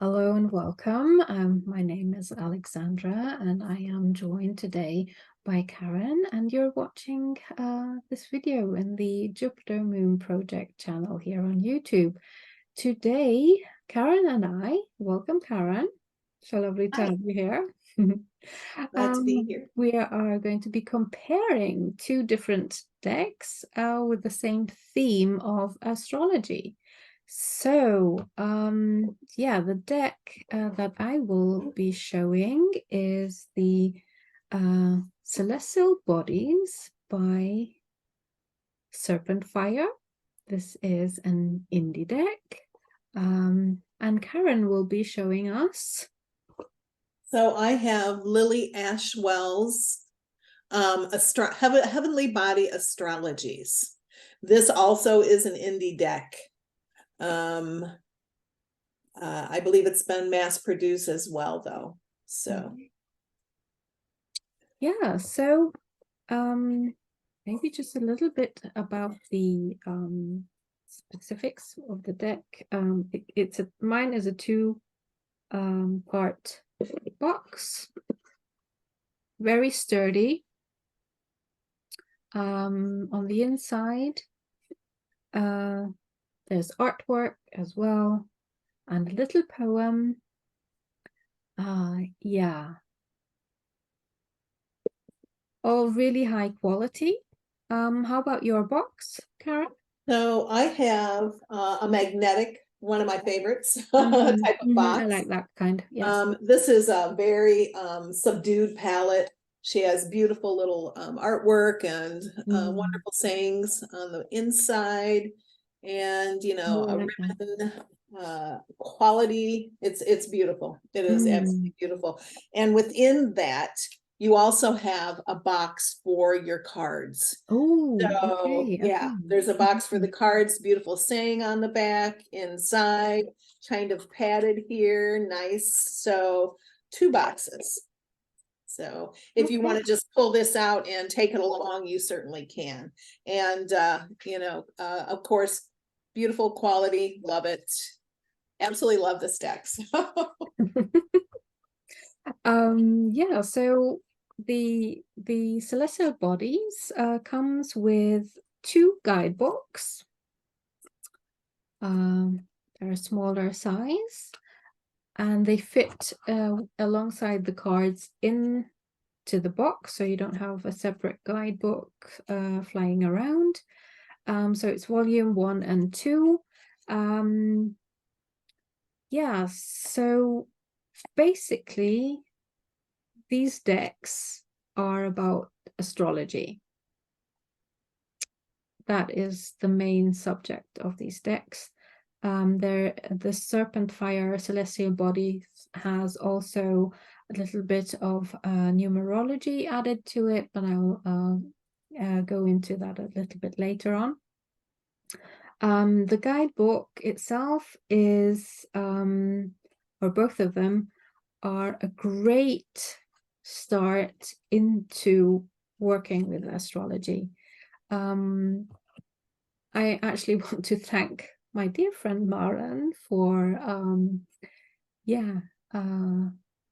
Hello and welcome. My name is Alexandra and I am joined today by Karen, and you're watching this video in the Jupiter Moon Project channel here on YouTube. Today, Karen and I, welcome Karen, so lovely to Hi, have you here. glad to be here. We are going to be comparing two different decks with the same theme of astrology. So, yeah, the deck that I will be showing is the Celestial Bodies by Serpenfire. This is an indie deck. And Karen will be showing us. So I have Lily Ashwell's Heavenly Body Astrologies. This also is an indie deck. I believe it's been mass produced as well, though. So Yeah, so maybe just a little bit about the specifics of the deck. Mine is a two part box, very sturdy. On the inside, there's artwork as well, and a little poem. Yeah, all really high quality. How about your box, Karen? so I have a magnetic, one of my favorites, Mm-hmm, type of mm-hmm. I box. like that kind, yes. This is a very subdued palette. She has beautiful little artwork and wonderful sayings on the inside, and Oh, I a like that. ribbon quality. It's beautiful. It is absolutely beautiful. And within that, you also have a box for your cards. Oh, So okay, yeah, okay. there's a box for the cards, beautiful saying on the back, inside, kind of padded here, nice. So 2 boxes. So if you want to Okay. just pull this out and take it along, you certainly can. And of course, beautiful quality, love it. Absolutely love this deck. Yeah, so the Celestial Bodies comes with 2 guidebooks. They're a smaller size, and they fit alongside the cards into the box, so you don't have a separate guidebook flying around. So it's volume 1 and 2. Yeah, so basically these decks are about astrology. That is the main subject of these decks. The Serpenfire Celestial Bodies has also a little bit of numerology added to it, but I'll go into that a little bit later on. The guidebook itself is, or both of them, are a great start into working with astrology. I actually want to thank my dear friend Maren for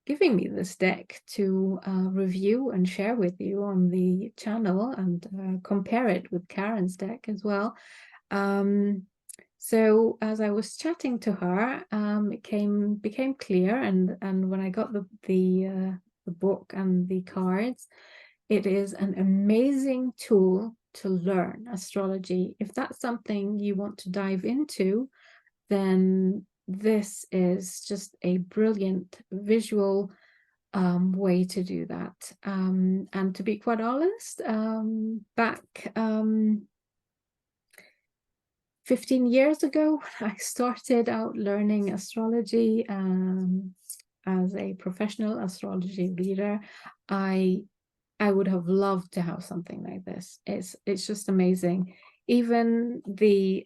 giving me this deck to review and share with you on the channel, and compare it with Karen's deck as well. So as I was chatting to her, it became clear, and when I got the book and the cards, it is an amazing tool to learn astrology. If that's something you want to dive into, then this is just a brilliant visual way to do that. And to be quite honest, back 15 years ago, when I started out learning astrology as a professional astrology reader, I would have loved to have something like this. It's just amazing. Even the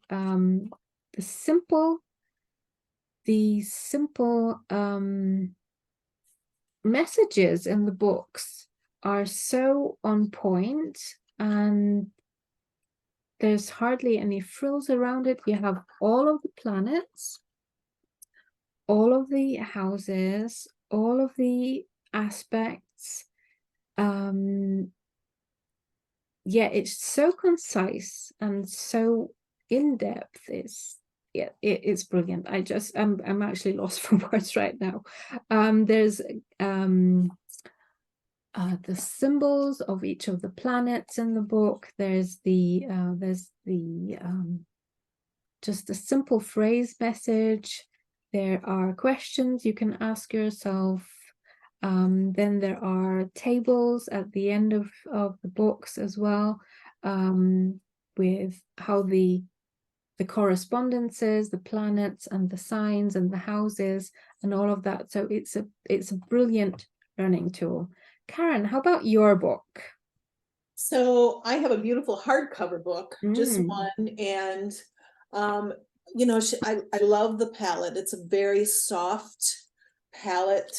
simple messages in the books are so on point, and there's hardly any frills around it. You have all of the planets all of the houses, all of the aspects. Yeah, it's so concise and so in depth. It's brilliant. I'm actually lost for words right now. There's the symbols of each of the planets in the book. There's the just a simple phrase message. There are questions you can ask yourself. Then there are tables at the end of the books as well, with how the correspondences, the planets and the signs and the houses and all of that. So it's a brilliant learning tool. Karen, how about your book? So I have a beautiful hardcover book, just one, and you know, I love the palette. It's a very soft palette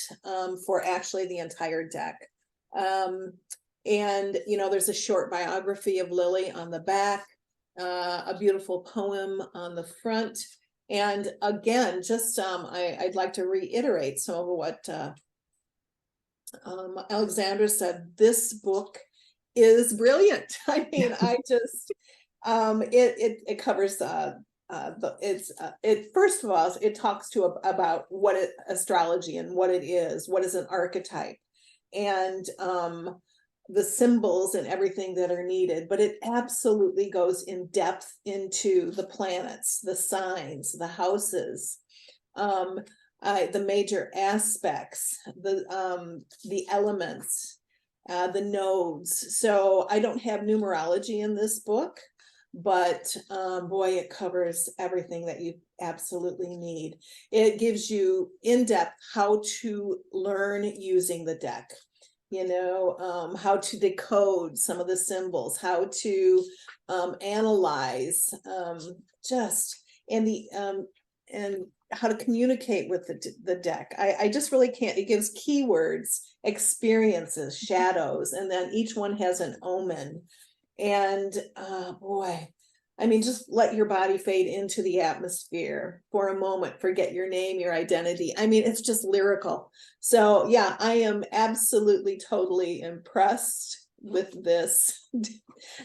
for actually the entire deck. And you know, there's a short biography of Lily on the back, a beautiful poem on the front, and again, just I'd like to reiterate some of what Alexandra said. This book is brilliant. I mean, I just it covers it first of all, it talks about what astrology and what it is, what is an archetype, and the symbols and everything that are needed, but it absolutely goes in depth into the planets, the signs, the houses, the major aspects, the elements, the nodes. So I don't have numerology in this book, but boy, it covers everything that you absolutely need. It gives you in depth how to learn using the deck, you know, how to decode some of the symbols, how to analyze, just and how to communicate with the deck. I just really can't. It gives keywords, experiences, shadows, and then each one has an omen. And boy, I mean, just let your body fade into the atmosphere for a moment, forget your name, your identity. I mean, it's just lyrical. So yeah, I am absolutely totally impressed with this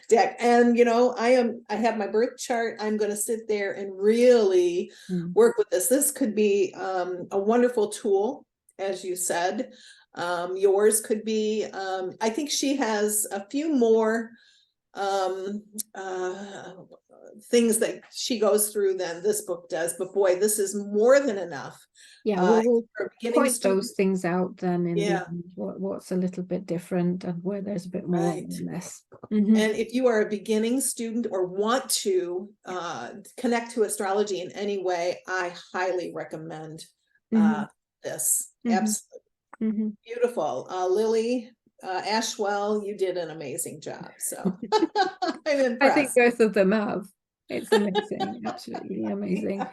deck. And you know, I have my birth chart. I'm going to sit there and really work with this. This could be a wonderful tool, as you said. Yours could be, I think she has a few more things that she goes through than this book does, but boy, this is more than enough. Yeah, we'll point those things out then in the end, what's a little bit different and where there's a bit more and less. And if you are a beginning student or want to connect to astrology in any way, I highly recommend this. Absolutely beautiful. Lily Ashwell, you did an amazing job. So I'm impressed. I think both of them have. It's amazing, absolutely amazing,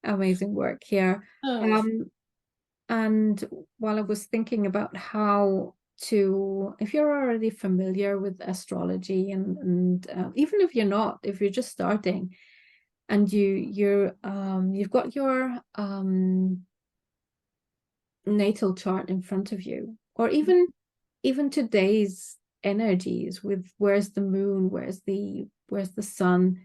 amazing work here. And while I was thinking about how to, if you're already familiar with astrology, and even if you're not, if you're just starting, and you've got your natal chart in front of you, or even today's energies with where's the moon, where's the sun,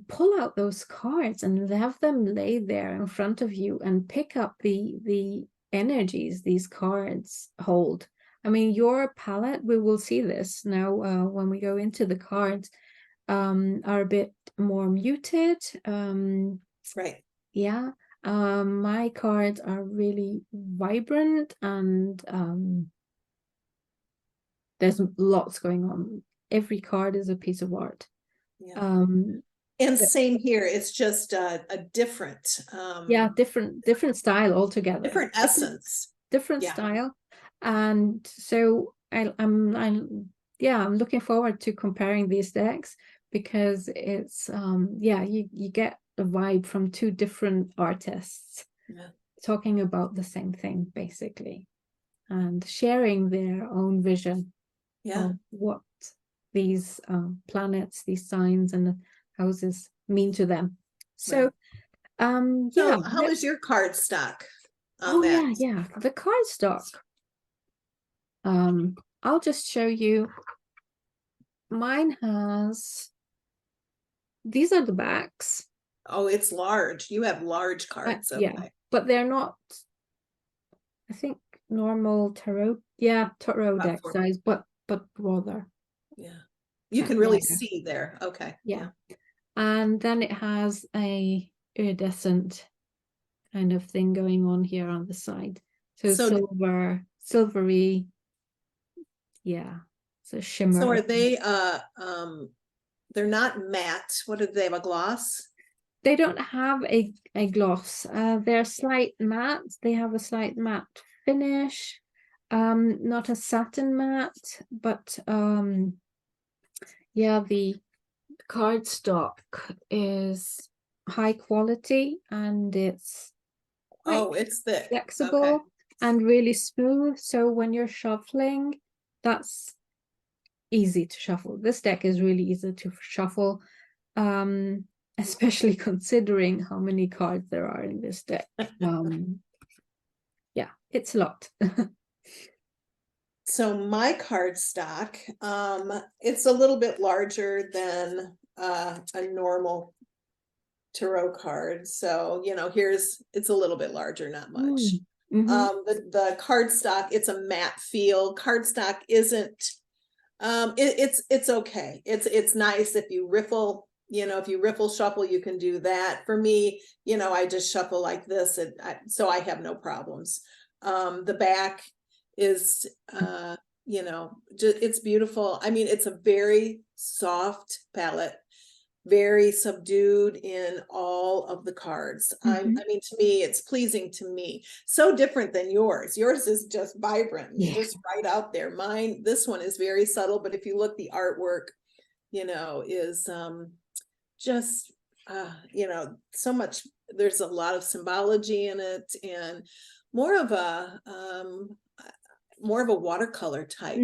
pull out those cards and have them lay there in front of you and pick up the energies these cards hold. I mean, your palette, we will see this now when we go into the cards, are a bit more muted. Right. Yeah. My cards are really vibrant, and there's lots going on. Every card is a piece of art. And same here. It's just a different different style altogether, different essence, different style. And so I'm looking forward to comparing these decks, because it's you get a vibe from two different artists talking about the same thing basically, and sharing their own vision of what these planets, these signs and houses mean to them. So Yeah. So how is your card stock on Oh that? yeah. The cardstock. I'll just show you. Mine has, these are the backs. Oh, it's large. You have large cards. Yeah, Okay. but they're not, I think, normal tarot. Yeah, tarot deck Platform. size, but broader. Yeah. You can really Wider. see there. Okay. Yeah. And then it has a iridescent kind of thing going on here on the side. So So silvery, yeah. So shimmer. are they they're not matte. What do they have, a gloss? They don't have a gloss. They're slight matte. They have a slight matte finish. Not a satin matte, but yeah, the cardstock is high quality and it's quite Oh, it's thick. Okay. flexible and really smooth. So when you're shuffling, that's easy to shuffle. This deck is really easy to shuffle, especially considering how many cards there are in this deck. Yeah, it's a lot. So my card stock, it's a little bit larger than a normal tarot card. So, you know, it's a little bit larger, not much. The card stock, it's a matte feel. Card stock isn't, it's okay. It's nice if you riffle, you know, if you riffle shuffle, you can do that. For me, you know, I just shuffle like this, and so I have no problems. The back is, you know, it's beautiful. I mean, it's a very soft palette, very subdued in all of the cards. I mean, to me, it's pleasing to me. So different than yours. Yours is just vibrant, Yeah. just right out there. Mine, this one is very subtle, but if you look, the artwork, you know, is just, you know, so much, there's a lot of symbology in it, and more of a watercolor type.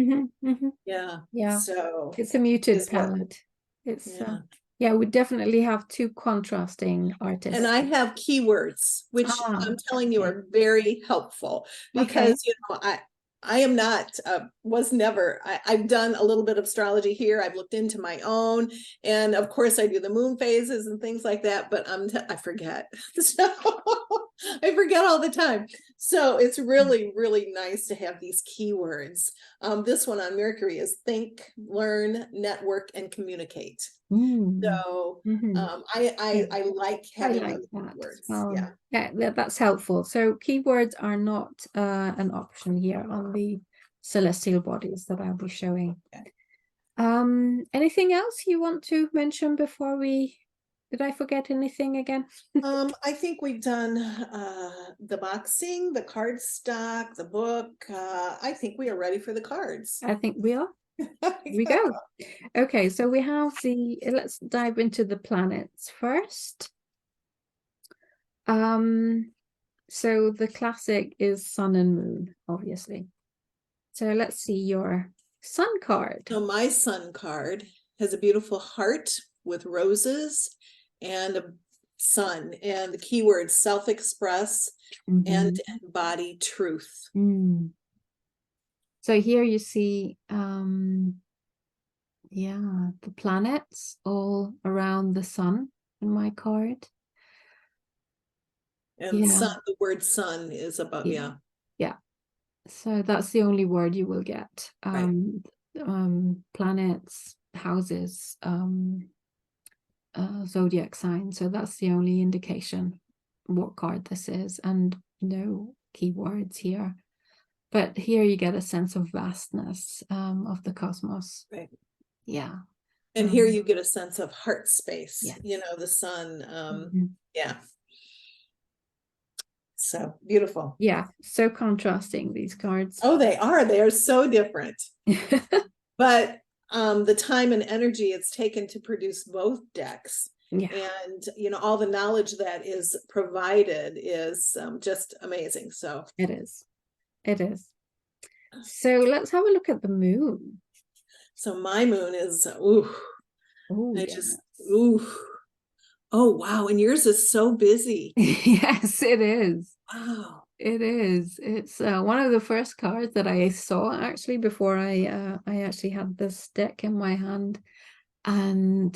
Yeah, So it's a muted is what, palette. It's yeah. Yeah, we definitely have two contrasting artists. And I have keywords, which I'm telling you are very helpful, because, you know, I am not, was never, I've done a little bit of astrology here. I've looked into my own, and of course I do the moon phases and things like that, but I forget. So I forget all the time. So it's really, really nice to have these keywords. This one on Mercury is think, learn, network, and communicate. So I like having those keywords. Yeah, that's helpful. So keywords are not an option here on the celestial bodies that I'll be showing. Anything else you want to mention before did I forget anything again? I think we've done the boxing, the card stock, the book. I think we are ready for the cards. I think we are. Here we go. Okay, so we have let's dive into the planets first. So the classic is sun and moon, obviously. So let's see your sun card. So my sun card has a beautiful heart with roses and a sun, and the keyword self-express and embody truth. So here you see yeah, the planets all around the sun in my card. And sun, the word sun is about, yeah. So that's the only word you will get. Planets, houses, zodiac sign. So that's the only indication what card this is, and no keywords here. But here you get a sense of vastness of the cosmos. Right. Yeah. And here you get a sense of heart space, you know, the sun. Yeah. So beautiful. Yeah. So contrasting, these cards. Oh, they are so different. But the time and energy it's taken to produce both decks, and, you know, all the knowledge that is provided is just amazing. So it is. So let's have a look at the moon. So my moon is Oh, wow. And yours is so busy. Yes, it is. Wow. It is. It's one of the first cards that I saw actually before I actually had this deck in my hand. And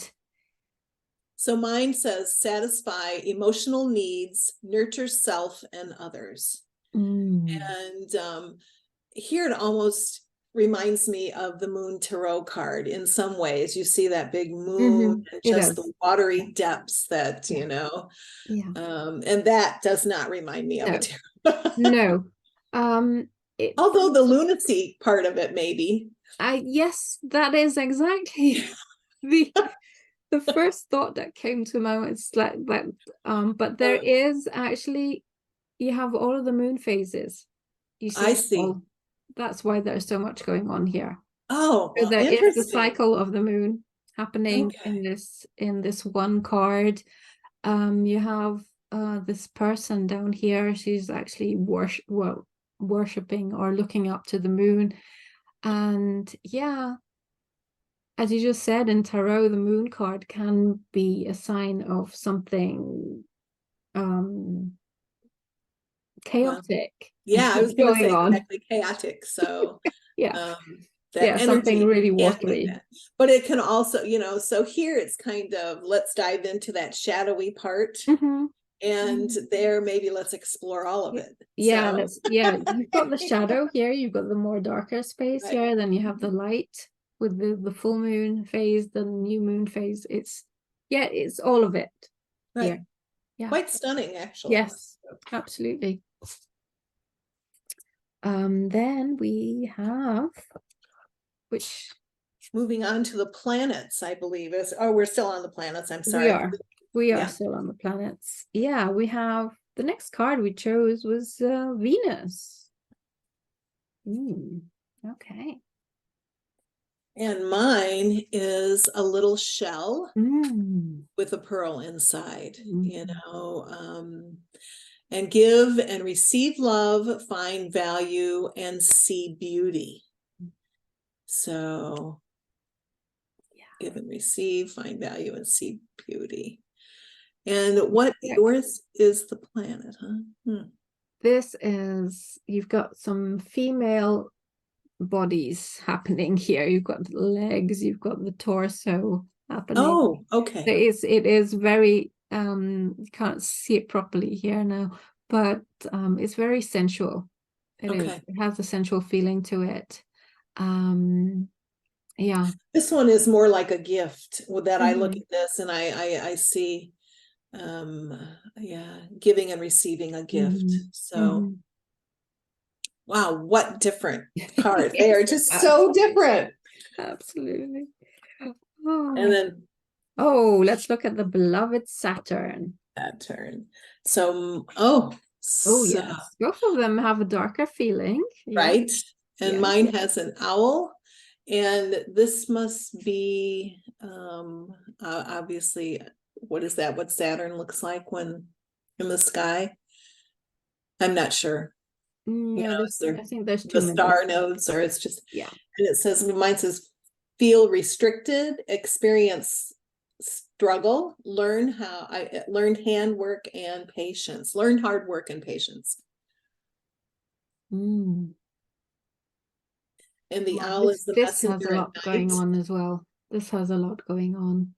So mine says satisfy emotional needs, nurture self and others. And here it almost reminds me of the Moon Tarot card in some ways. You see that big moon and it just is. the watery depths that, Yeah. you know, Yeah. and that does not remind me of a tarot. No. It Although the lunacy part of it, maybe. yes, that is exactly the the first thought that came to my mind. It's like that. But there is actually, you have all of the moon phases. You see, I see. that's why there's so much going on here. Oh, So well, there is the interesting. cycle of the moon happening Okay. in this one card. You have this person down here. She's actually worshipping or looking up to the moon. And yeah, as you just said, in tarot, the moon card can be a sign of something Well, chaotic yeah, I was going to going say on. exactly chaotic. So, Yeah, that yeah, something energy really can't be watery. that. But it can also, you know, so here it's kind of let's dive into that shadowy part. And there, maybe let's explore all of it. Yeah, So, you've got the shadow here, you've got the more darker space right. here, then you have the light with the full moon phase, the new moon phase. It's all of it here. Right. Yeah. Quite stunning, actually. Yes, absolutely. Then we have which Moving on to the planets, I believe is, oh, we're still on the planets. I'm we sorry. are. We are Yeah. still on the planets. Yeah, we have the next card we chose was Venus. Okay. And mine is a little shell with a pearl inside, you know, and give and receive love, find value, and see beauty. So, give and receive, find value, and see beauty. And what yours is the planet, huh? This is, you've got some female bodies happening here. You've got the legs, you've got the torso happening. Oh, okay. It is very you can't see it properly here now, but it's very sensual. It is. It has a sensual feeling to it. Yeah. This one is more like a gift that I look at this and I see yeah, giving and receiving a gift. So wow, what different cards. They are just so different. Absolutely. And then let's look at the beloved Saturn. Saturn. So oh Yes, both of them have a darker feeling. Right. And mine has an owl. And this must be obviously, what is that? What Saturn looks like when in the sky? I'm not sure. Yeah, I think there's the star nodes, or it's just, yeah. And it says, mine says, feel restricted, experience struggle, learned handwork and patience, learned hard work and patience. And the owl is the messenger. This has a lot going on as well. This has a lot going on.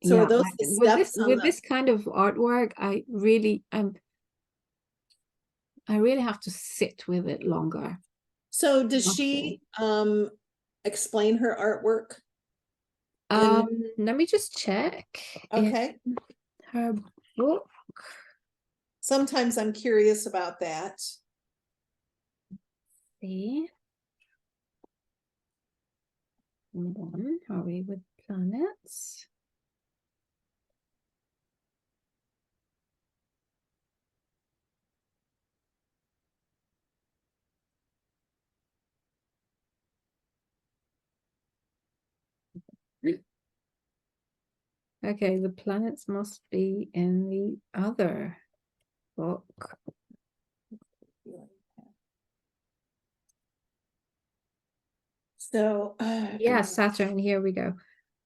So are those the steps with this kind of artwork, I really have to sit with it longer. So does she explain her artwork? Let me just check. Okay. Her book. Sometimes I'm curious about that. See. Hold on. Are we with planets? Okay, the planets must be in the other book. So yeah, Saturn, here we go.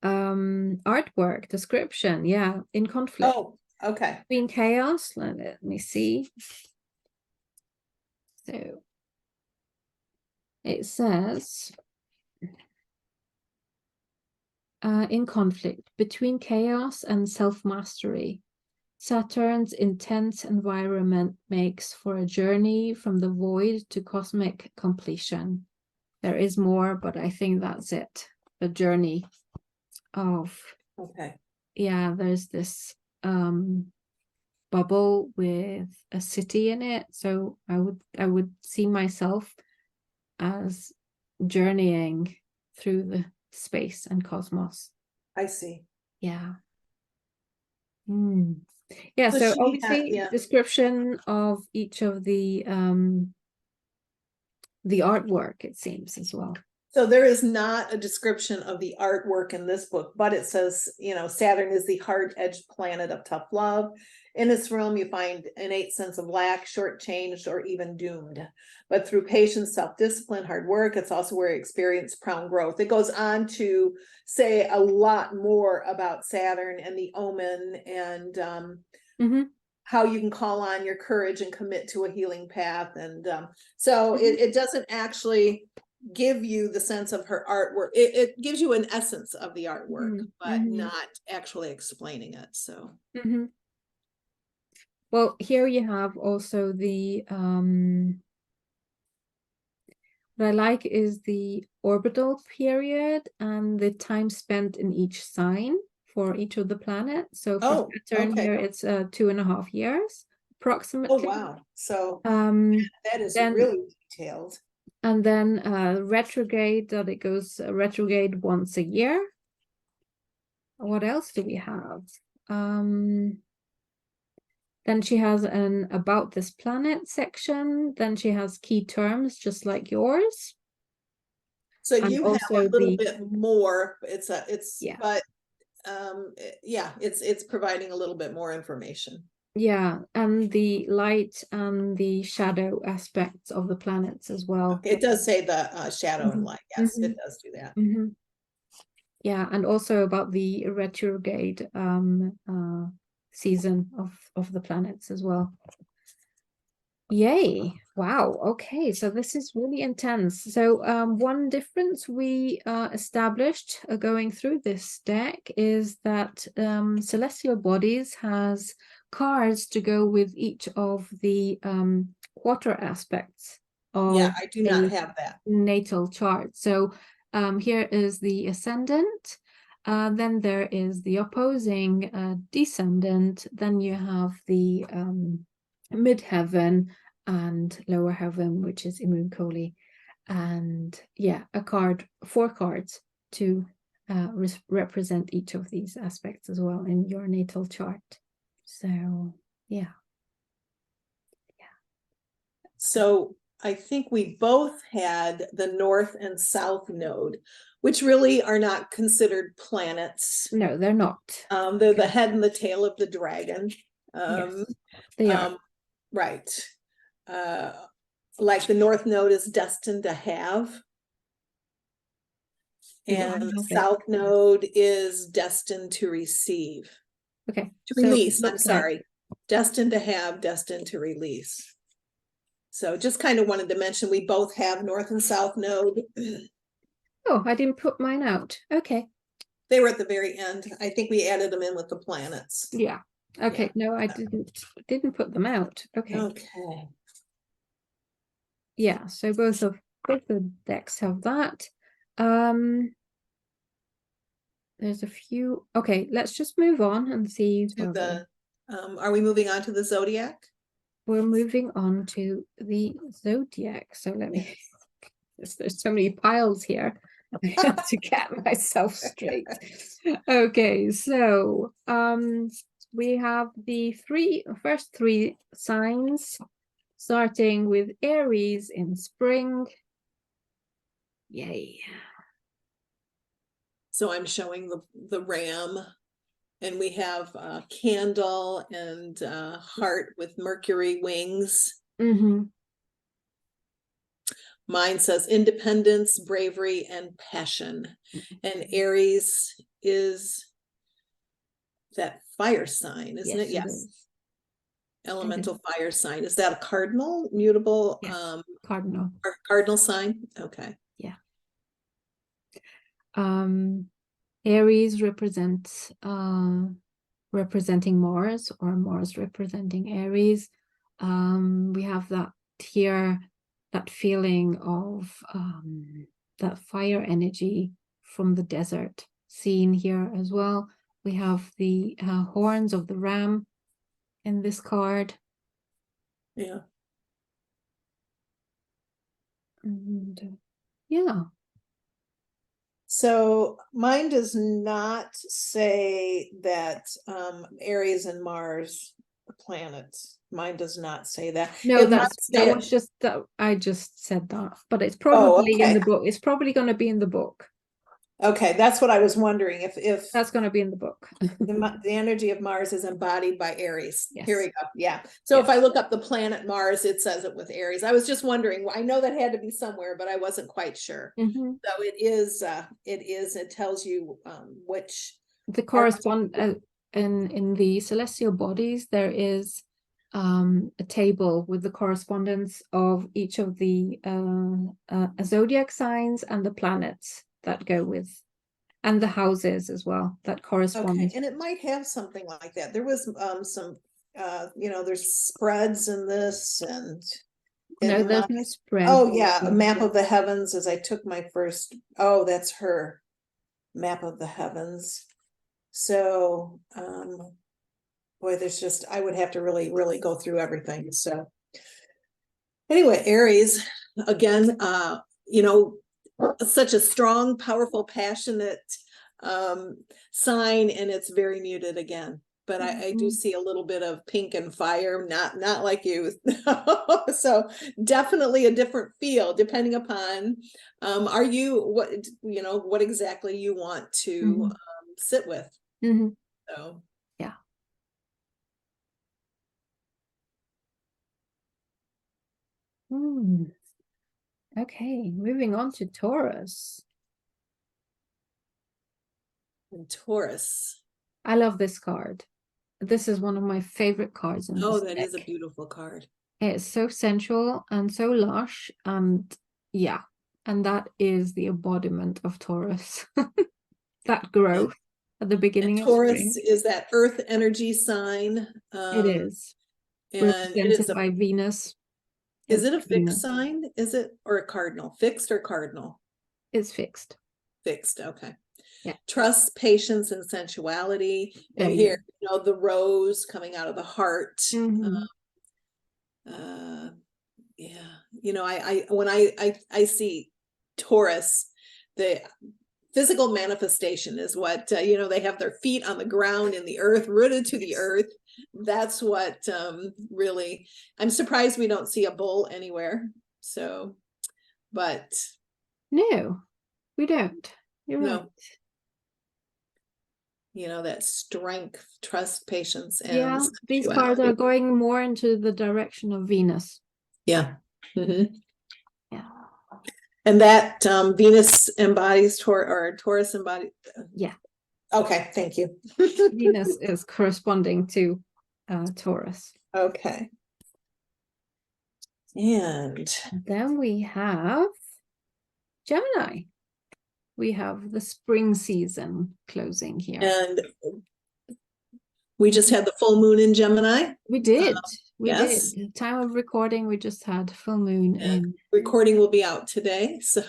artwork description. Yeah, in conflict. Oh, okay. Between chaos. Let me see. So it says, in conflict between chaos and self-mastery, Saturn's intense environment makes for a journey from the void to cosmic completion. There is more, but I think that's it. The journey of, Okay. yeah, there's this bubble with a city in it. So I would see myself as journeying through the space and cosmos. I see. Yeah. Yeah, So so she had, obviously yeah. description of each of the artwork, it seems, as well. So there is not a description of the artwork in this book, but it says, you know, Saturn is the hard-edged planet of tough love. In this realm, you find innate sense of lack, shortchanged, or even doomed. But through patience, self-discipline, hard work, it's also where you experience profound growth. It goes on to say a lot more about Saturn and the omen and how you can call on your courage and commit to a healing path. And so it doesn't actually give you the sense of her artwork. It gives you an essence of the artwork, but not actually explaining it. So well, here you have also the what I like is the orbital period and the time spent in each sign for each of the planets. So for Saturn here, it's 2.5 years approximately. Oh wow! So that is then, really detailed. And then retrograde, that it goes retrograde once a year. What else do we have? Then she has an about this planet section. Then she has key terms, just like yours. So and you have a little bit more. It's providing a little bit more information. Yeah, and the light and the shadow aspects of the planets as well. It does say the shadow and light. Yes, it does do that. Yeah, and also about the retrograde season of the planets as well. Yay. Wow. Okay, so this is really intense. So one difference we established going through this deck is that Celestial Bodies has cards to go with each of the quarter aspects of I do not have that natal chart. So here is the ascendant, then there is the opposing descendant, then you have the midheaven and lower heaven, which is Immunkoli, and yeah, 4 cards to represent each of these aspects as well in your natal chart. So yeah. So I think we both had the north and south node, which really are not considered planets. No, they're not. They're the head and the tail of the dragon. Yes, they are. Right. Like the north node is destined to have. And the south node is destined to receive. Okay. To release, I'm sorry. Destined to have, destined to release. So just kind of wanted to mention we both have north and south node. Oh, I didn't put mine out. Okay. They were at the very end. I think we added them in with the planets. Yeah. Okay. Yeah. No, I didn't put them out. Okay. Okay. Yeah, so both the decks have that. There's a few. Okay, let's just move on and see to the are we moving on to the zodiac? We're moving on to the zodiac. So let me there's so many piles here. I have to get myself straight. Okay, so we have the first three signs, starting with Aries in spring. Yay. So I'm showing the ram, and we have a candle and a heart with Mercury wings. Mine says independence, bravery, and passion. And Aries is that fire sign, isn't it? Yes, it Yes. is. Elemental fire sign. Is that a cardinal, mutable, Yes, cardinal. or cardinal sign? Okay. Yeah. Aries represents representing Mars, or Mars representing Aries. We have that here, that feeling of that fire energy from the desert seen here as well. We have the horns of the ram in this card. Yeah. And yeah. So mine does not say that Aries and Mars are planets. Mine does not say that. No, It might that say was just that I just said that, but it's Oh, probably in okay. the book. It's probably going to be in the book. Okay, that's what I was wondering, if That's going to be in the book. the energy of Mars is embodied by Aries. Yes. Here we go. Yeah. So Yes. if I look up the planet Mars, it says it with Aries. I was just wondering. I know that had to be somewhere, but I wasn't quite sure. Mhm. So it is. It tells you which The correspond in the celestial bodies, there is a table with the correspondence of each of the zodiac signs and the planets that go with, and the houses as well that correspond. Okay, and it might have something like that. There was some there's spreads in this, and No, it there's might, no spread. oh yeah, a map of the heavens. As I took my first, oh, that's her map of the heavens. So boy, there's just, I would have to really, really go through everything. So anyway, Aries, again, such a strong, powerful, passionate sign, and it's very muted again. But I do see a little bit of pink and fire, not like you. So definitely a different feel, depending upon are you what exactly you want to sit with. So yeah. Okay, moving on to Taurus. And Taurus. I love this card. This is one of my favorite cards in this that deck. is a beautiful card. It's so sensual and so lush, and yeah, and that is the embodiment of Taurus. That growth at the beginning of Taurus spring. is that earth energy sign. It is. And it is Represented by Venus. Is it a fixed Venus. sign? Is it, or a cardinal? Fixed or cardinal? It's fixed. Fixed, okay. Yeah. Trust, patience, and sensuality. And here, the rose coming out of the heart. Yeah, when I see Taurus, the physical manifestation is what they have their feet on the ground in the earth, rooted to the earth. That's what really, I'm surprised we don't see a bull anywhere. So, but no, we don't. You're right. That strength, trust, patience, and yeah, these cards are going more into the direction of Venus. Yeah. Yeah. And that Venus embodies Taurus embodies. Yeah. Okay, thank you. Venus is corresponding to Taurus. Okay. And then we have Gemini. We have the spring season closing here. And we just had the full moon in Gemini. We did. We yes. did. Time of recording, we just had full moon in. Recording will be out today. So,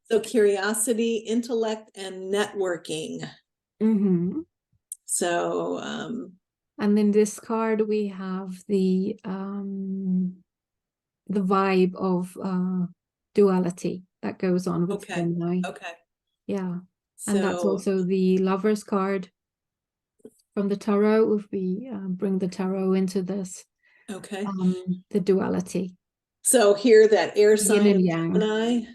so curiosity, intellect, and networking. So, and in this card we have the vibe of duality that goes on with Gemini. Okay. Yeah. So, and that's also the Lovers card from the tarot, if we bring the tarot into this. Okay. The duality. So here, that air sign Yin and of yang. Gemini,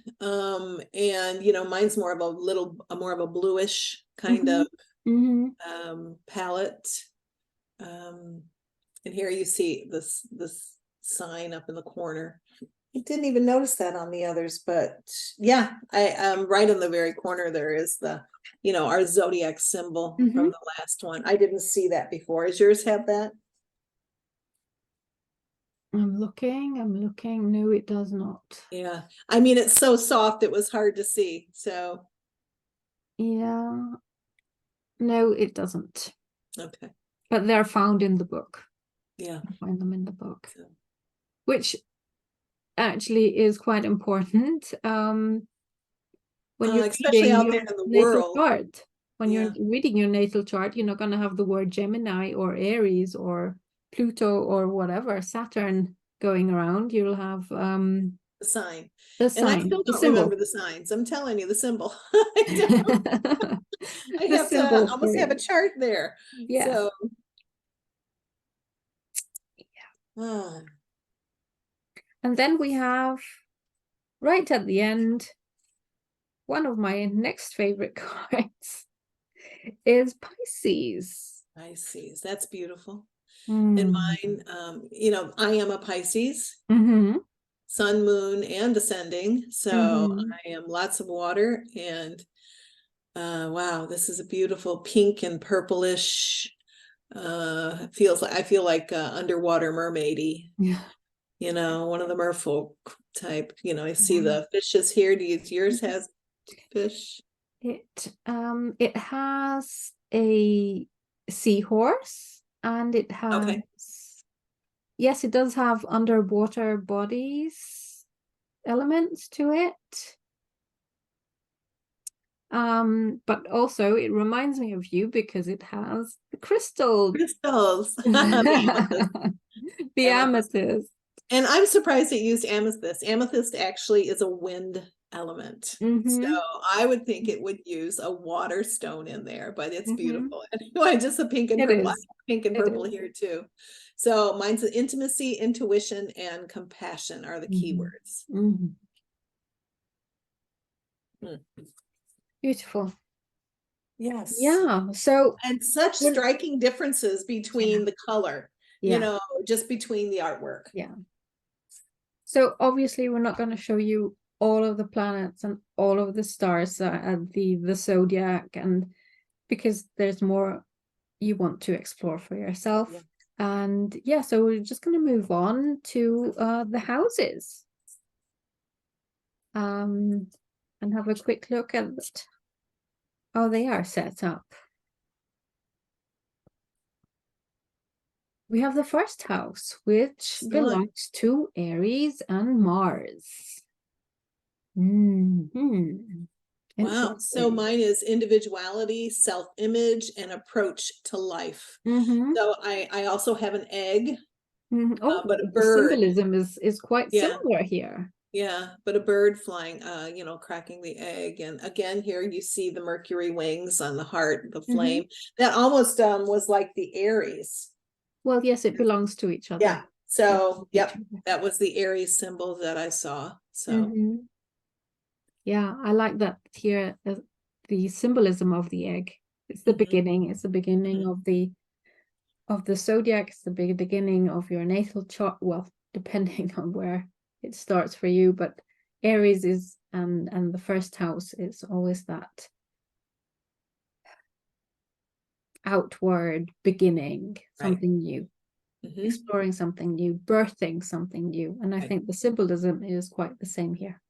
and mine's more of a bluish kind of palette. And here you see this sign up in the corner. I didn't even notice that on the others, but yeah, I right in the very corner there is the, our zodiac symbol from the last one. I didn't see that before. Does yours have that? I'm looking. No, it does not. Yeah. I mean, it's so soft, it was hard to see. So, Yeah. No, it doesn't. okay. But they're found in the book. Yeah. I find them in the book, So, which actually is quite important. When you're especially reading out your there in the natal world. chart, when Yeah. you're reading your natal chart, you're not going to have the word Gemini or Aries or Pluto or whatever, Saturn going around. You'll have The sign. the And I sign, still the don't symbol. remember the signs. I'm telling you, the symbol. I The have to symbol for almost have a it. chart there. Yeah. So, ah, And then we have right at the end, one of my next favorite cards is Pisces. Pisces. That's beautiful. Mm. And mine, I am a Pisces, Mm-hmm. sun, moon, and ascending. So I am lots of water. And wow, this is a beautiful pink and purplish. I feel like underwater mermaidy. Yeah. One of the merfolk type. I see the fishes here. Yours has fish? It has a seahorse, and it has, Okay. yes, it does have underwater bodies elements to it. But also it reminds me of you because it has the crystal. Crystals. The amethyst. The amethyst. And I'm surprised it used amethyst. Amethyst actually is a wind element. So I would think it would use a water stone in there, but it's beautiful. Anyway, just a pink and purple. Pink and purple here too. So mine's intimacy, intuition, and compassion are the key words. Beautiful. Yes. Yeah. So, and such striking differences between the color, just between the artwork. Yeah. So obviously we're not going to show you all of the planets and all of the stars and the zodiac, and because there's more you want to explore for yourself. Yeah. And yeah, so we're just going to move on to the houses. And have a quick look at how they are set up. We have the first house, which belongs to Aries and Mars. Wow. So mine is individuality, self-image, and approach to life. So I also have an egg, but a bird. The symbolism is quite similar here. Yeah, but a bird flying, cracking the egg. And again, here you see the Mercury wings on the heart, the flame. That almost was like the Aries. Well, yes, it belongs to each other. Yeah. So, yep, that was the Aries symbol that I saw. So, yeah, I like that here, the symbolism of the egg. It's the beginning. It's the beginning of the zodiac. It's the beginning of your natal chart. Well, depending on where it starts for you, but Aries is and the first house is always that outward beginning, something new, exploring something new, birthing something new. And I think the symbolism is quite the same here.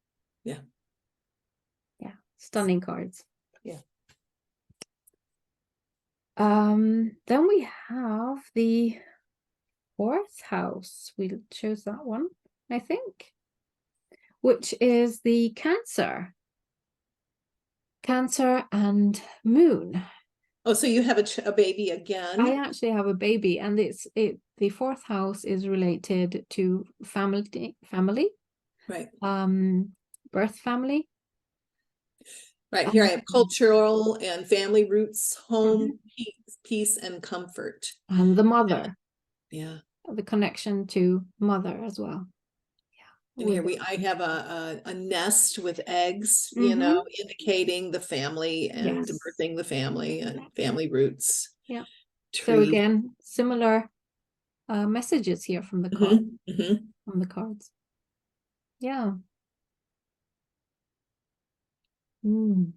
Yeah. Stunning cards. Yeah. Then we have the fourth house. We chose that one, I think, which is the Cancer and Moon. Oh, so you have a baby again? I actually have a baby, and the fourth house is related to family, right? Birth family. Right, here I have cultural and family roots, home, peace, and comfort. And the mother. Yeah. The connection to mother as well. And here I have a nest with eggs, indicating the family and birthing the family and family roots. Yeah. Tree. So again, similar messages here from the card, from the cards. Yeah. Mm.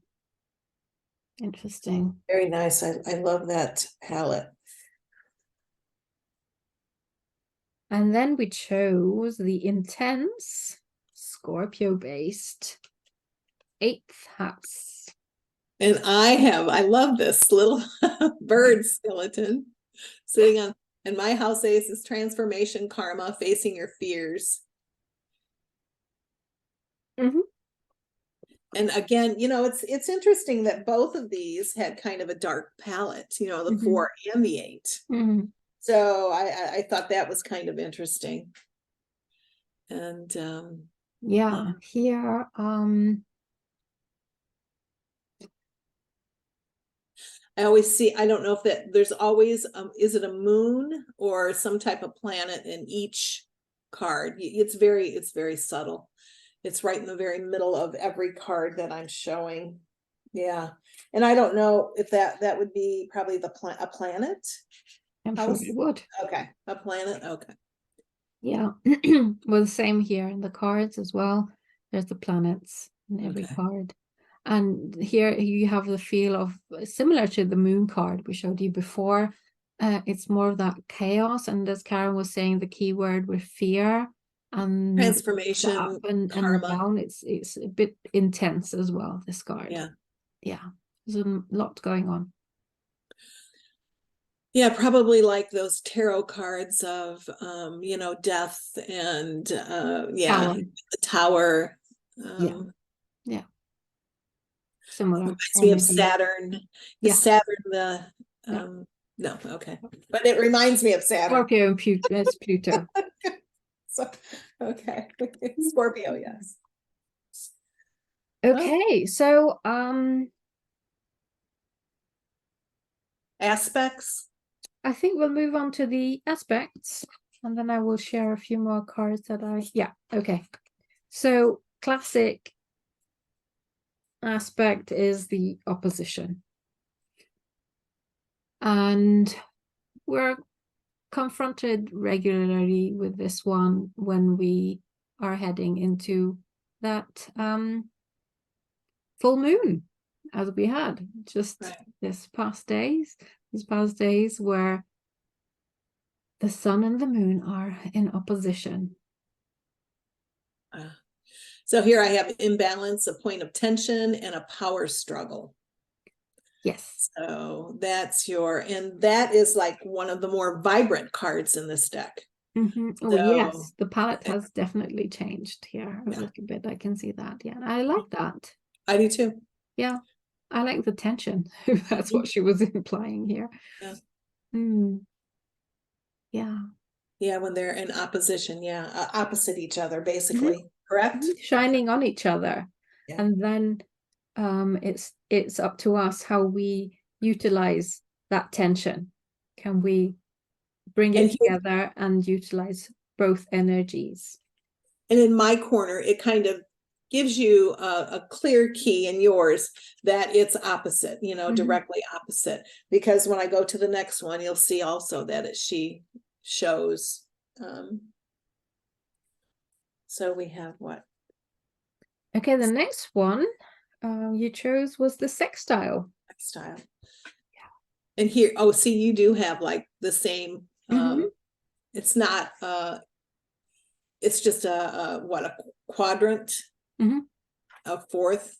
Interesting. Very nice. I love that palette. And then we chose the intense Scorpio-based 8th house. And I love this little bird skeleton sitting on, and my house ace is transformation karma, facing your fears. Mm-hmm. And again, it's interesting that both of these had kind of a dark palette, the Mm-hmm. 4 and the 8. Mm-hmm. So I thought that was kind of interesting. And yeah, here I always see, I don't know if that there's always is it a moon or some type of planet in each card? It's very subtle. It's right in the very middle of every card that I'm showing. Yeah. And I don't know if that would be probably a planet. I'm sure it would. Okay, a planet. Okay. Yeah. Well, the same here in the cards as well. There's the planets in every card. And here you have the feel of, similar to the moon card we showed you before, it's more of that chaos. And as Karen was saying, the key word with fear and Transformation, up and karma. down, it's a bit intense as well, this card. Yeah. There's a lot going on. Yeah, probably like those tarot cards of death and Tower. the tower. Yeah. Similar. Reminds me of Saturn. Is Saturn no, okay. But it reminds me of Saturn. Scorpio and Pluto. So, okay. Scorpio, yes. Okay, so aspects. I think we'll move on to the aspects, and then I will share a few more cards that okay. So classic aspect is the opposition. And we're confronted regularly with this one when we are heading into that full moon, as we had just these past days where the sun and the moon are in opposition. So here I have imbalance, a point of tension, and a power struggle. Yes. So and that is like one of the more vibrant cards in this deck. Mm-hmm. Oh, yes, the palette has definitely changed here a little bit. I can see that. Yeah, I like that. I do too. Yeah, I like the tension. That's what she was implying here. Yeah. Yeah. Yeah, when they're in opposition, opposite each other, basically, correct? Shining on each other. Yeah. And then it's up to us how we utilize that tension. Can we bring it together and utilize both energies? And in my corner, it kind of gives you a clear key in yours that it's opposite, directly opposite. Because when I go to the next one, you'll see also that she shows. So we have what? Okay, the next one you chose was the sextile. Sextile. Yeah. And here, see, you do have like the same. It's not. It's just a quadrant. A fourth.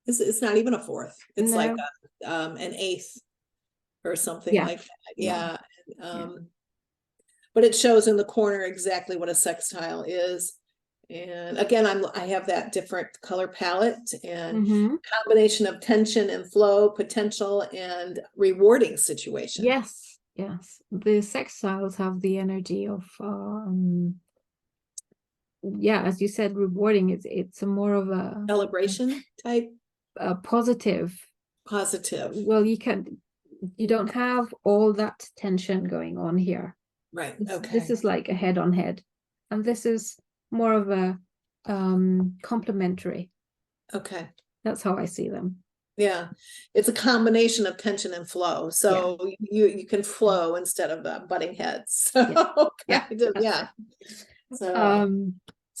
It's not even a fourth. It's like an eighth or something like that. But it shows in the corner exactly what a sextile is. And again, I have that different color palette and combination of tension and flow, potential and rewarding situation. Yes. The sextiles have the energy of as you said, rewarding. It's a more of a celebration type, a positive. Well, you don't have all that tension going on here. Right. Okay. This is like a head-on-head, and this is more of a complementary. Okay. That's how I see them. Yeah, it's a combination of tension and flow. So you can flow instead of butting heads. So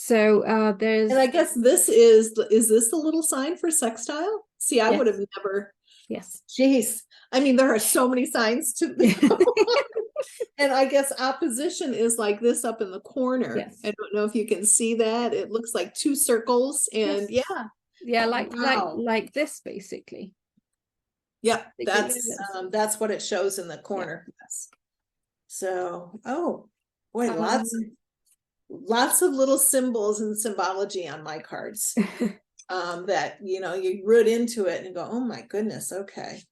So there's, And I guess this is this the little sign for sextile? See, I would have yes, never, yes. geez. I mean, there are so many signs to and I guess opposition is like this up in the corner. Yes. I don't know if you can see that. It looks like two circles and Yes. yeah. Yeah, Wow. like this basically. Yeah, Like this. that's what it shows in the Yeah. corner. Yes. So, oh boy, Um, lots of little symbols and symbology on my cards. That you root into it and go, oh my goodness, okay.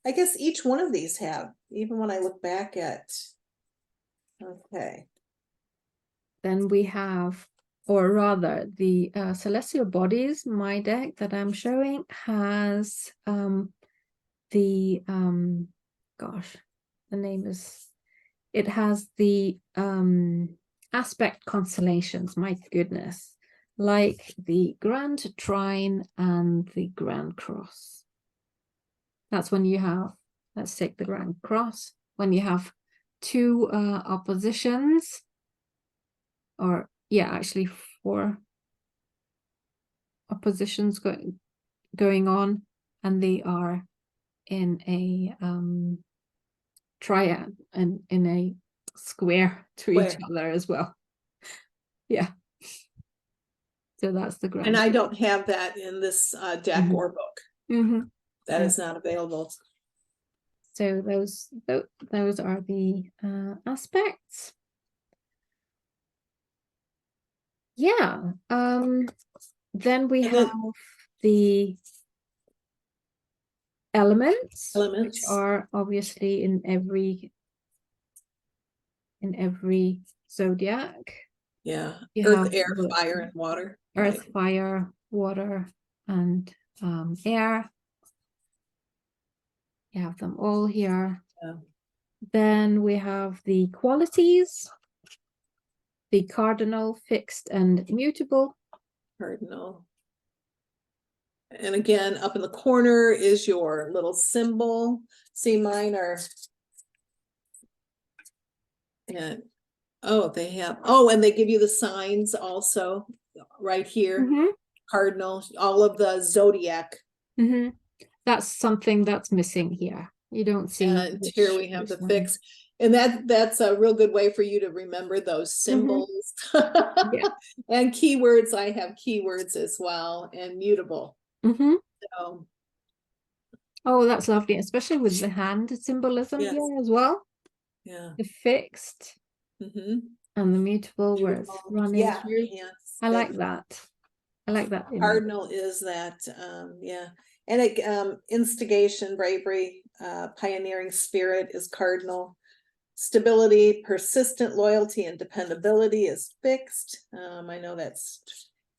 I guess each one of these have, even when I look back at, okay. Then we have, or rather, the celestial bodies. My deck that I'm showing has the gosh, the name is, it has the aspect constellations. My goodness, like the Grand Trine and the Grand Cross. That's when you have, let's take the Grand Cross, when you have two oppositions, or yeah, actually 4 oppositions going on, and they are in a triad and in a square to each other as well. Yeah. So that's the Grand. And I don't have that in this deck or book. That is not available. So those are the aspects. Yeah. Then we have the elements, which are obviously in every zodiac. Yeah. You Earth, have air, fire, and water. Earth, Right. fire, water, and air. You have them all here. Yeah. Then we have the qualities, the cardinal, fixed, and mutable. Cardinal. And again, up in the corner is your little symbol. See, mine are, and oh, they have, oh, and they give you the signs also right here. Cardinal, all of the zodiac. That's something that's missing here. You don't see. And here we have the fix. And that's a real good way for you to remember those symbols. Yeah. And keywords, I have keywords as well, and mutable. So, oh, that's lovely, especially with the hand symbolism here as well. Yeah. The fixed and the mutable where it's running through. I like that. I like that. Cardinal is that, yeah. And it instigation, bravery, pioneering spirit is cardinal. Stability, persistent loyalty, and dependability is fixed. I know that's,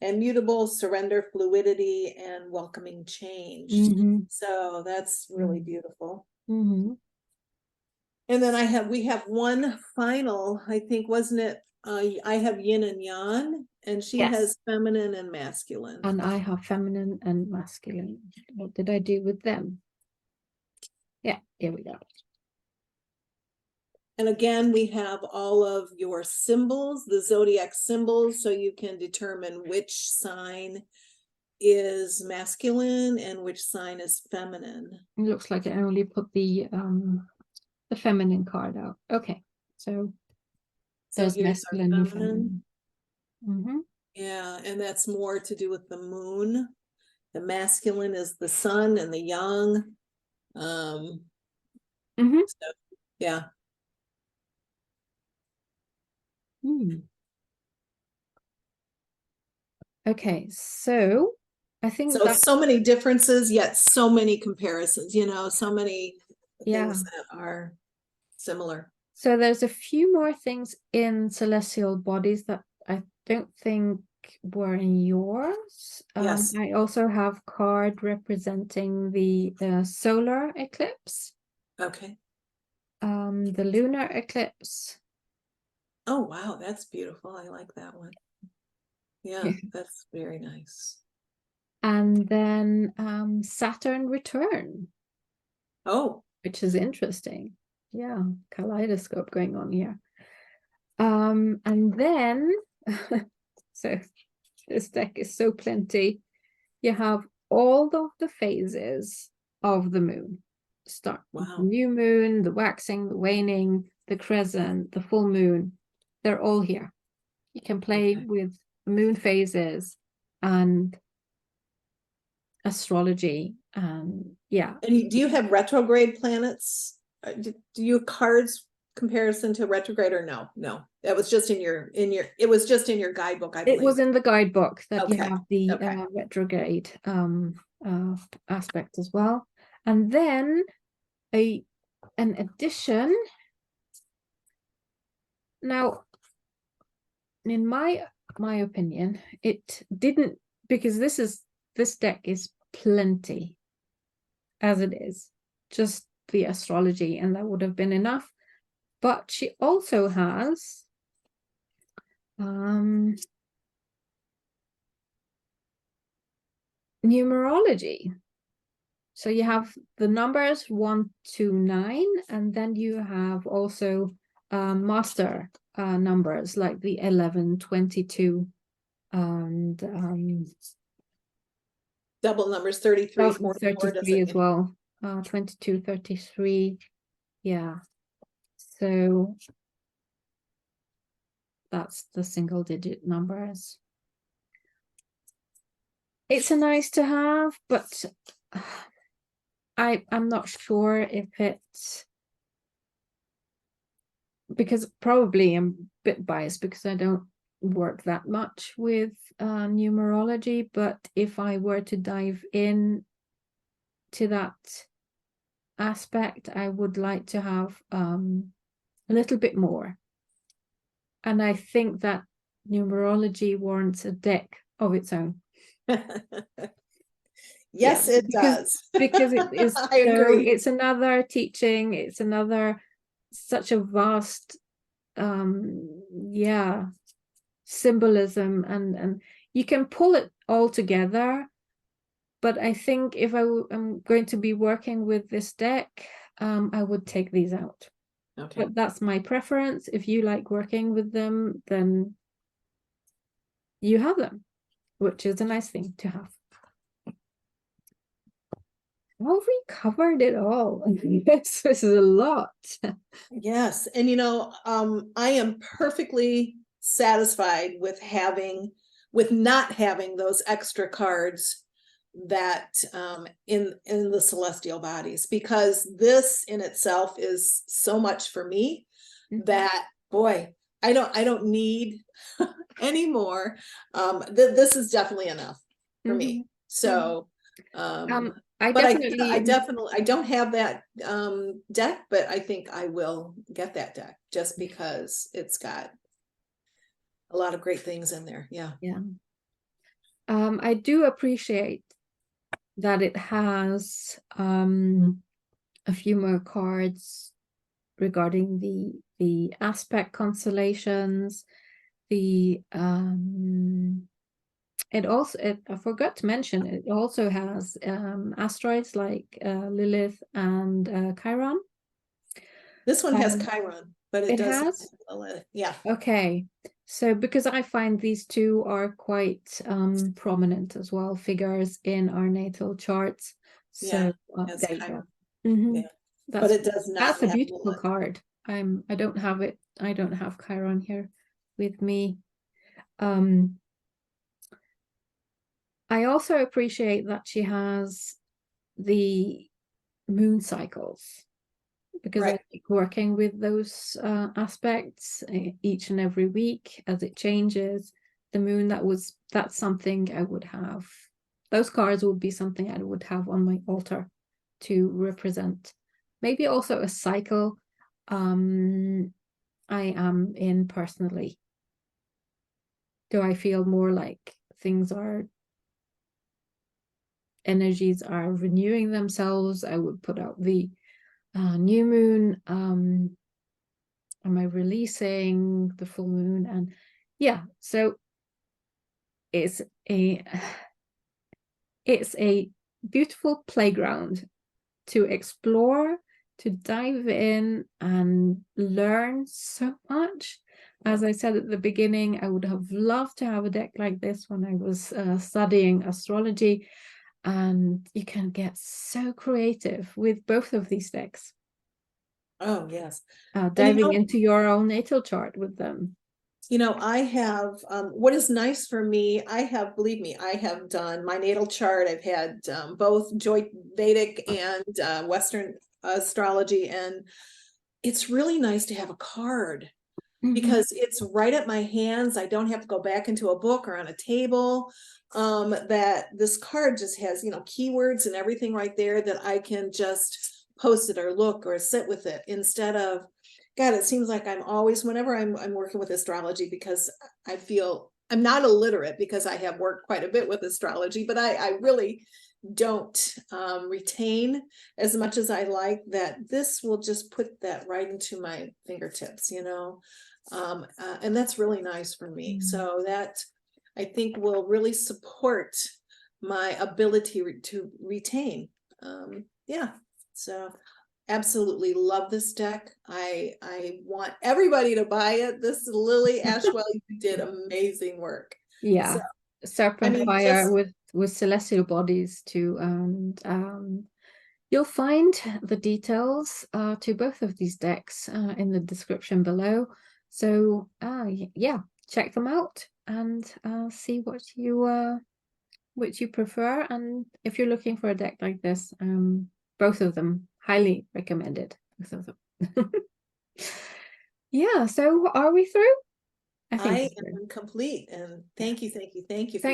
and mutable, surrender, fluidity, and welcoming change. So that's really beautiful. And then we have one final, I think, wasn't it? I have yin and yang, and she has feminine and masculine. And I have feminine and masculine. What did I do with them? Yeah, here we go. And again, we have all of your symbols, the zodiac symbols, so you can determine which sign is masculine and which sign is feminine. It looks like I only put the feminine card out. Okay, so there's masculine and feminine. Yeah, and that's more to do with the moon. The masculine is the sun and the yang. So, yeah. Okay, so I think so many differences, yet so many comparisons, so many things that are similar. So there's a few more things in celestial bodies that I don't think were in yours. Yes. I also have card representing the solar eclipse. Okay. The lunar eclipse. Oh, wow, that's beautiful. I like that one. Yeah, that's very nice. And then Saturn return. Oh. Which is interesting. Yeah, kaleidoscope going on here. And then So this deck is so plenty. You have all of the phases of the moon. Start with the Wow. new moon, the waxing, the waning, the crescent, the full moon. They're all here. You can play with moon phases and astrology. Yeah. And do you have retrograde planets? Do you have cards comparison to retrograde or no? No, that was just it was just in your guidebook, I believe. It was in the guidebook that you Okay. have the retrograde aspect as well. And then an addition. Now, in my opinion, it didn't, because this deck is plenty as it is, just the astrology, and that would have been enough. But she also has numerology. So you have the numbers 1 to 9, and then you have also master numbers like the 11, 22, and double numbers 33, 44, 33 as well. 22, 33. Yeah. So that's the single digit numbers. It's a nice to have, but I'm not sure if it's, because probably I'm a bit biased because I don't work that much with numerology, but if I were to dive in to that aspect, I would like to have a little bit more. And I think that numerology warrants a deck of its own. Yes, it does. Because it is I agree. it's another teaching, it's another such a vast symbolism, and you can pull it all together. But I think if I'm going to be working with this deck, I would take these out. Okay. But that's my preference. If you like working with them, then you have them, which is a nice thing to have. Well, we covered it all. This is a lot. Yes. And I am perfectly satisfied with not having those extra cards that in the celestial bodies, because this in itself is so much for me that, boy, I don't need any more. This is definitely enough for me. So I don't have that deck, but I think I will get that deck just because it's got a lot of great things in there. Yeah. I do appreciate that it has a few more cards regarding the aspect constellations. I forgot to mention, it also has asteroids like Lilith and Chiron. This one has Chiron, but it does has Lilith. Yeah. Okay. So because I find these two are quite prominent as well, figures in our natal charts. So there you go. Yeah. But it does not. That's a beautiful card. I don't have it. I don't have Chiron here with me. I also appreciate that she has the moon cycles, because I like working with those aspects each and every week as it changes. The moon, that's something I would have. Those cards would be something I would have on my altar to represent. Maybe also a cycle I am in personally. Do I feel more like energies are renewing themselves? I would put out the new moon. Am I releasing the full moon? And so it's a beautiful playground to explore, to dive in and learn so much. As I said at the beginning, I would have loved to have a deck like this when I was studying astrology, and you can get so creative with both of these decks. Oh, yes. Diving into your own natal chart with them. I have, what is nice for me, believe me, I have done my natal chart. I've had both Vedic and Western astrology, and it's really nice to have a card because it's right at my hands. I don't have to go back into a book or on a table. That this card just has, keywords and everything right there that I can just post it or look or sit with it, instead of, God, it seems like I'm always, whenever I'm working with astrology, because I feel I'm not illiterate, because I have worked quite a bit with astrology, but I really don't retain as much as I like, that this will just put that right into my fingertips, and that's really nice for me. So that, I think, will really support my ability to retain. Yeah, so absolutely love this deck. I want everybody to buy it. This Lily Ashwell, you did amazing work. Yeah, So, Serpenfire with celestial bodies too, and you'll find the details to both of these decks in the description below. So yeah, check them out and see what you prefer. And if you're looking for a deck like this, both of them highly recommended. Both of them. Yeah. So are we through? I am complete, and thank you for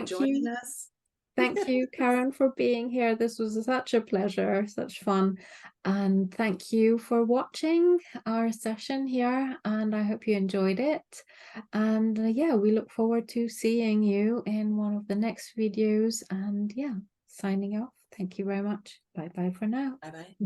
joining us. Thank you, Karen, for being here. This was such a pleasure, such fun. And thank you for watching our session here. And I hope you enjoyed it. And yeah, we look forward to seeing you in one of the next videos. And yeah, signing off. Thank you very much. Bye-bye for now. Bye-bye.